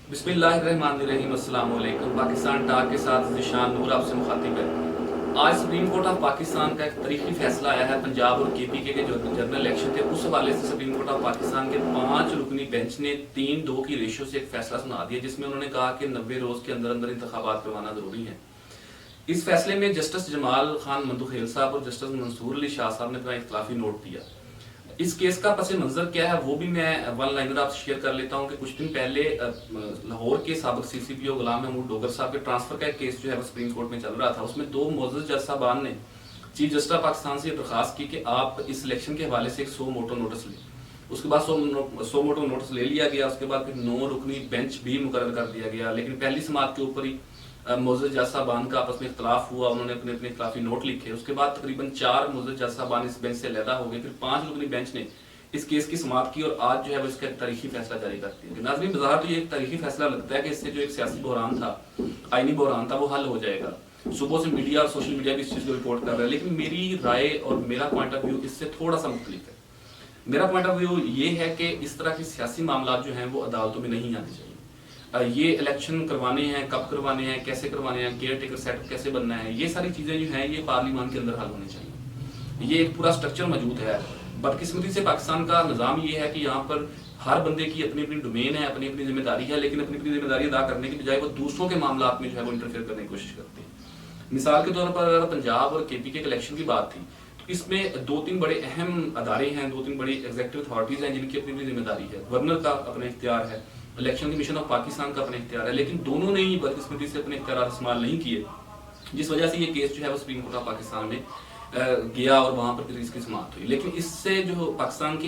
बिस्मिल्लाहिर्रहमानिर्रहीम। अस्सलाम वालेकुम। पाकिस्तान टाक के साथ ज़ीशान नूर आपसे मुखातिब है। आज सुप्रीम कोर्ट ऑफ पाकिस्तान का एक तारीखी फैसला आया है। पंजाब और केपीके के जो जनरल इलेक्शन थे उस हवाले से सुप्रीम कोर्ट ऑफ पाकिस्तान के 5 रुकनी बेंच ने 3-2 की रेशो से एक फैसला सुना दिया, जिसमें उन्होंने कहा कि 90 रोज के अंदर अंदर इंतखाबात करवाना जरूरी है। इस फैसले में जस्टिस जमाल खान मंदुखेल साहब और जस्टिस मंसूर अली शाह साहब ने अपना इख्तलाफी नोट दिया। इस केस का पस मंजर क्या है वो भी मैं वन लाइनर आपसे शेयर कर लेता हूं कि कुछ दिन पहले लाहौर के साबिक सीसीपीओ गुलाम महमूद डोगर साहब के ट्रांसफर का एक केस जो है वो सुप्रीम कोर्ट में चल रहा था। उसमें 2 मोअज़्ज़ज़ जज साहबान ने चीफ जस्टिस ऑफ पाकिस्तान से दरखास्त की कि आप इस इलेक्शन के हवाले से एक 100 मोटो नोटिस लें। उसके बाद 100 मोटो नोटिस ले लिया गया। उसके बाद फिर 9 रुकनी बेंच भी मुकर्रर कर दिया गया, लेकिन पहली समात के ऊपर ही मोअज़्ज़ज़ जज साहबान का आपस में इख्तलाफ हुआ। उन्होंने अपने अपने इख्तलाफी नोट लिखे। उसके बाद तकरीबन 4 मोअज़्ज़ज़ जज साहबान इस बेंच से अलहदा हो गए। फिर 5 रुकनी बेंच ने इस केस की समाप्त की और आज जो है वो इसका तारीखी फैसला जारी करती है। नाज़रीन, बज़ाहिर तो ये एक तारीखी फैसला लगता है कि इससे जो एक सियासी बहरान था, आईनी बहरान था, वो हल हो जाएगा। सुबह से मीडिया और सोशल मीडिया भी इस चीज़ को रिपोर्ट कर रहा है, लेकिन मेरी राय और मेरा पॉइंट ऑफ व्यू इससे थोड़ा सा मुख्तलिफ है। मेरा पॉइंट ऑफ व्यू ये है कि इस तरह के सियासी मामला जो हैं वो अदालतों में नहीं आने चाहिए। ये इलेक्शन करवाने हैं, कब करवाने हैं, कैसे करवाने हैं, केयर टेकर सेटअप कैसे बनना है, ये सारी चीज़ें जो हैं ये पार्लियामान के अंदर हल होनी चाहिए। ये एक पूरा स्ट्रक्चर मौजूद है। बदकिस्मती से पाकिस्तान का निज़ाम ये है कि यहाँ पर हर बंदे की अपनी अपनी डोमेन है, अपनी अपनी जिम्मेदारी है, लेकिन अपनी अपनी जिम्मेदारी अदा करने की बजाय वो दूसरों के मामला में जो है वो इंटरफेयर करने की कोशिश करते हैं। मिसाल के तौर पर अगर पंजाब और केपीके के इलेक्शन की बात थी तो इसमें 2-3 बड़े अहम अदारे हैं, 2-3 बड़ी एग्जीक्यूटिव अथॉरिटीज हैं जिनकी अपनी अपनी जिम्मेदारी है। गवर्नर का अपना इख्तियार है, इलेक्शन कमीशन ऑफ पाकिस्तान का अपना इख्तियार है, लेकिन दोनों ने ही बदकिस्मती से अपने इख्तियार इस्तेमाल नहीं किए, जिस वजह से ये केस जो है वो सुप्रीम कोर्ट ऑफ पाकिस्तान में गया और वहां पर फिर इसकी समाप्त हुई। लेकिन इससे जो पाकिस्तान की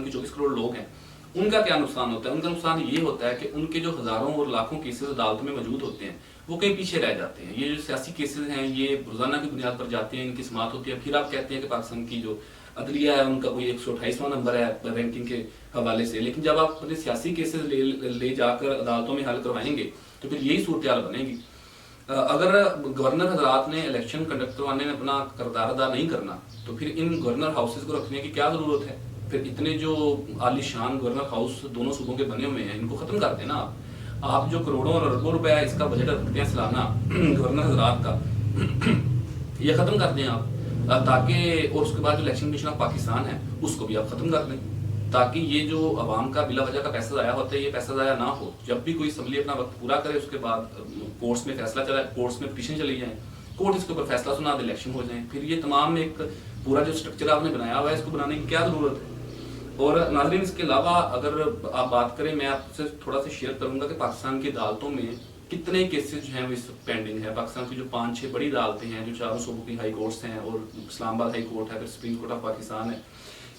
24 करोड़ लोग हैं उनका क्या नुकसान होता है? उनका नुकसान ये होता है कि उनके जो हजारों और लाखों केसेस अदालत में मौजूद होते हैं वो कहीं पीछे रह जाते हैं। ये जो सियासी केसेस हैं ये रोजाना की बुनियाद पर जाते हैं, इनकी समाप्त होती है। फिर आप कहते हैं कि पाकिस्तान की जो अदलिया है उनका कोई 128वां नंबर है रैंकिंग के हवाले से, लेकिन जब आप अपने सियासी केसेस ले जाकर अदालतों में हल करवाएंगे तो फिर यही सूरत हाल बनेगी। अगर गवर्नर हजरात ने इलेक्शन कंडक्ट करवाने में अपना किरदार अदा नहीं करना तो फिर इन गवर्नर हाउसेस को रखने की क्या जरूरत है? फिर इतने जो आलीशान गवर्नर हाउस दोनों सूबों के बने हुए हैं इनको खत्म कर देना। आप जो करोड़ों और अरबों रुपए इसका बजट रखते हैं सालाना गवर्नर हजरात का, ये खत्म कर दें आप, ताकि और उसके बाद जो इलेक्शन कमीशन ऑफ पाकिस्तान है उसको भी आप खत्म कर दें, ताकि ये जो अवाम का बिला वजह का पैसा ज़ाया होता है ये पैसा ज़ाया ना हो। जब भी कोई असम्बली अपना वक्त पूरा करे उसके बाद कोर्ट्स में फैसला चला, कोर्ट्स में पिटीशन चली जाए, कोर्ट इसके ऊपर फैसला सुना दे, इलेक्शन हो जाए। फिर ये तमाम एक पूरा जो स्ट्रक्चर आपने बनाया हुआ है इसको बनाने की क्या जरूरत है? और नाज़रीन, इसके अलावा अगर आप बात करें, मैं आपसे थोड़ा सा शेयर करूंगा कि पाकिस्तान की अदालतों में कितने केसेस जो हैं वो इस पेंडिंग है। पाकिस्तान की जो 5-6 बड़ी अदालतें हैं, जो 4 सूबों की हाई कोर्ट्स हैं और इस्लामाबाद हाई कोर्ट है, फिर सुप्रीम कोर्ट ऑफ पाकिस्तान है,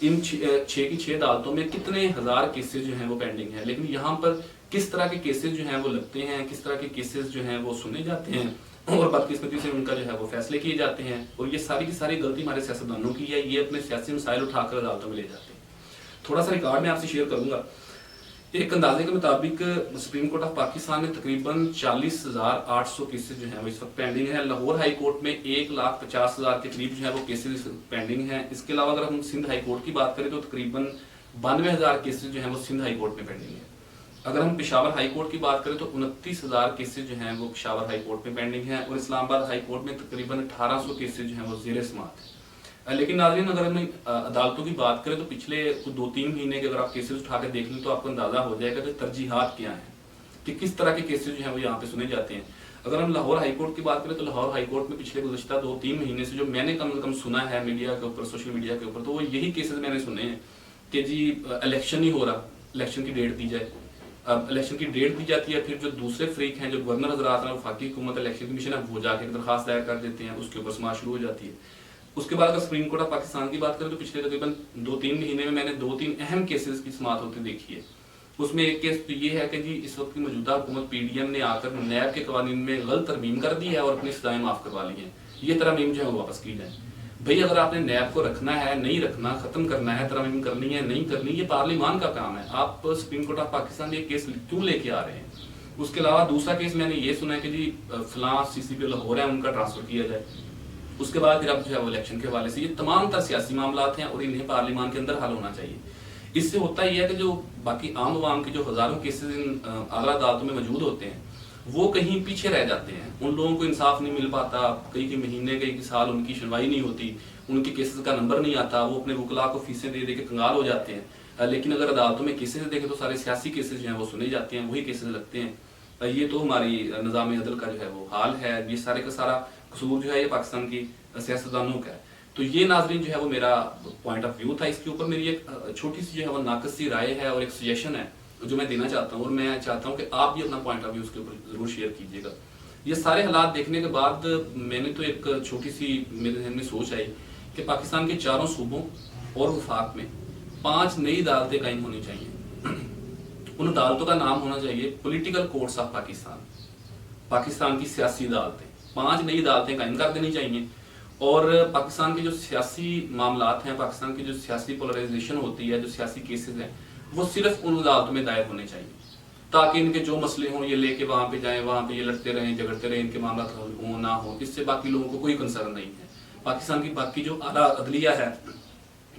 इन 6 की 6 अदालतों में कितने हजार केसेस जो हैं वो पेंडिंग है। लेकिन यहाँ पर किस तरह के केसेस जो हैं वो लगते हैं, किस तरह के केसेस जो हैं वो सुने जाते हैं और बदकिस्मती से उनका जो है वो फैसले किए जाते हैं। और ये सारी की सारी गलती हमारे सियासतदानों की है। ये अपने सियासी मसाइल उठाकर अदालतों में ले जाते हैं। थोड़ा सा रिकॉर्ड मैं आपसे शेयर करूंगा। एक अंदाजे के मुताबिक सुप्रीम कोर्ट ऑफ पाकिस्तान में तकरीबन 40,800 केसेस जो हैं वो इस वक्त पेंडिंग है। लाहौर हाई कोर्ट में 1,50,000 के करीब जो है वो केसेस पेंडिंग हैं। इसके अलावा अगर हम सिंध हाई कोर्ट की बात करें तो तकरीबन 92,000 केसेस जो हैं वो सिंध हाई कोर्ट में पेंडिंग है। अगर हम पेशावर हाई कोर्ट की बात करें तो 29,000 केसेस जो हैं वो पेशावर हाई कोर्ट में पेंडिंग है और इस्लामाबाद हाई कोर्ट में तकरीबन 1800 केसेस जो हैं वो ज़ेर समाअत है। लेकिन नाज़रीन, अगर हम अदालतों की बात करें तो पिछले 2-3 महीने के अगर आप केसेस उठा के देख लें तो आपको अंदाजा हो जाएगा कि तरजीहात क्या हैं, कि किस तरह के केसेस जो हैं वो यहाँ पे सुने जाते हैं। अगर हम लाहौर हाई कोर्ट की बात करें तो लाहौर हाई कोर्ट में पिछले गुज़श्ता 2-3 महीने से जो मैंने कम से कम सुना है मीडिया के ऊपर, सोशल मीडिया के ऊपर, तो वो यही केसेस मैंने सुने हैं कि जी इलेक्शन नहीं हो रहा, इलेक्शन की डेट दी जाए। अब इलेक्शन की डेट दी जाती है, फिर जो दूसरे फ्रीक हैं, जो गवर्नर हजरात हैं, वफाकी हुकूमत, इलेक्शन कमीशन है, वो जाके दरखास्त दायर कर देते हैं, उसके ऊपर समाअत शुरू हो जाती है। उसके बाद अगर सुप्रीम कोर्ट ऑफ पाकिस्तान की बात करें तो पिछले तकरीबन 2-3 महीने में मैंने 2-3 अहम केसेस की समाअत होती देखी है। उसमें एक केस तो ये है कि जी इस वक्त की मौजूदा हुकूमत पीडीएम ने आकर नैब के कवानीन में गलत तरमीम कर दी है और अपनी सजाएं माफ करवा ली हैं। ये तरमीम जो है वो वापस की जाए। भाई, अगर आपने नैब को रखना है, नहीं रखना, खत्म करना है, तरमीम करनी है, नहीं करनी, ये पार्लियामान का काम है। आप सुप्रीम कोर्ट ऑफ पाकिस्तान ये केस क्यों लेके आ रहे हैं? उसके अलावा दूसरा केस मैंने ये सुना है कि जी फलां सीसीपी लाहौर है उनका ट्रांसफर किया जाए। उसके बाद फिर अब जो है वो इलेक्शन के हवाले से ये तमाम तर सियासी मामला हैं और इन्हें पार्लियामान के अंदर हल होना चाहिए। اس سے ہوتا یہ ہے کہ جو باقی عام عوام کے جو ہزاروں کیسز ان اعلیٰ عدالتوں میں موجود ہوتے ہیں وہ کہیں پیچھے رہ جاتے ہیں، ان لوگوں کو انصاف نہیں مل پاتا، کئی مہینے کئی سال ان کی سنوائی نہیں ہوتی، ان کے کیسز کا نمبر نہیں آتا، وہ اپنے وکلاء کو فیسیں دے دے کے کنگال ہو جاتے ہیں۔ لیکن اگر عدالتوں میں کیسز دیکھیں تو سارے سیاسی کیسز جو ہیں وہ سنے جاتے ہیں، وہی کیسز لگتے ہیں۔ یہ تو ہماری نظام عدل کا جو ہے وہ حال ہے، یہ سارے کا سارا قصور جو ہے یہ پاکستان کی سیاستدانوں کا ہے۔ تو یہ ناظرین جو ہے وہ میرا پوائنٹ آف ویو تھا، اس کے اوپر میری ایک چھوٹی سی جو ہے وہ ناقص سی رائے ہے اور ایک سجیشن ہے جو میں دینا چاہتا ہوں، اور میں چاہتا ہوں کہ آپ بھی اپنا پوائنٹ آف ویو اس کے اوپر ضرور شیئر کیجیے گا۔ یہ سارے حالات دیکھنے کے بعد میں نے تو ایک چھوٹی سی میرے ذہن میں سوچ آئی کہ پاکستان کے چاروں صوبوں اور وفاق میں 5 نئی عدالتیں قائم ہونی چاہیے۔ ان عدالتوں کا نام ہونا چاہیے political courts of Pakistan, Pakistan کی سیاسی عدالتیں۔ 5 نئی عدالتیں قائم کر دینی چاہیے، اور پاکستان کے جو سیاسی معاملات ہیں، پاکستان کی جو سیاسی پولرائزیشن ہوتی ہے، جو سیاسی کیسز ہیں، وہ صرف ان عدالتوں میں دائر ہونے چاہیے، تاکہ ان کے جو مسئلے ہوں یہ لے کے وہاں پہ جائیں، وہاں پہ یہ لڑتے رہیں، جھگڑتے رہیں، ان کے معاملات ہوں نہ ہوں، اس سے باقی لوگوں کو کوئی کنسرن نہیں ہے۔ پاکستان کی باقی جو اعلیٰ عدلیہ ہے،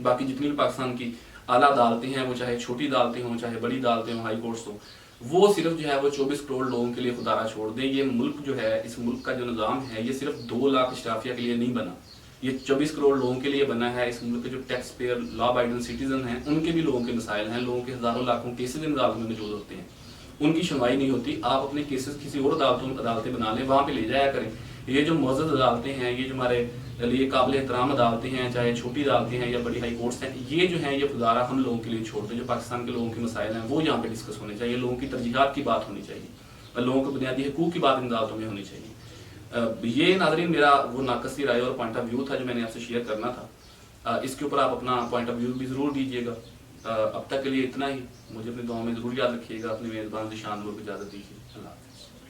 باقی جتنی بھی پاکستان کی اعلیٰ عدالتیں ہیں، وہ چاہے چھوٹی عدالتیں ہوں، چاہے بڑی عدالتیں ہوں، ہائی کورٹس ہوں، وہ صرف جو ہے وہ 24 کروڑ لوگوں کے لیے خدا را چھوڑ دیں۔ یہ ملک جو ہے، اس ملک کا جو نظام ہے، یہ صرف 2 لاکھ اشرافیہ کے لیے نہیں بنا، یہ 24 کروڑ لوگوں کے لیے بنا ہے۔ اس ملک کے جو taxpayer, law abiding citizen ہیں، ان کے بھی لوگوں کے مسائل ہیں، لوگوں کے ہزاروں لاکھوں کیسز ان عدالتوں میں موجود ہوتے ہیں، ان کی سنوائی نہیں ہوتی۔ آپ اپنے کیسز کسی اور عدالتیں بنا لیں، وہاں پہ لے جایا کریں۔ یہ جو معزز عدالتیں ہیں، یہ جو ہمارے لیے قابل احترام عدالتیں ہیں، چاہے چھوٹی عدالتیں ہیں یا بڑی ہائی کورٹس ہیں، یہ جو ہیں یہ خدا را ہم لوگوں کے لیے چھوڑ دیں۔ جو پاکستان کے لوگوں کے مسائل ہیں وہ یہاں پہ ڈسکس ہونے چاہیے، لوگوں کی ترجیحات کی بات ہونی چاہیے، لوگوں کے بنیادی حقوق کی بات ان عدالتوں میں ہونی چاہیے۔ یہ ناظرین میرا وہ ناقص سی رائے اور پوائنٹ آف ویو تھا جو میں نے آپ سے شیئر کرنا تھا۔ اس کے اوپر آپ اپنا پوائنٹ آف ویو بھی ضرور دیجیے گا۔ اب تک کے لیے اتنا ہی، مجھے اپنی دعاؤں میں ضرور یاد رکھیے گا۔ اپنے میزبان ذیشان نور کو اجازت دیجیے۔ اللہ حافظ۔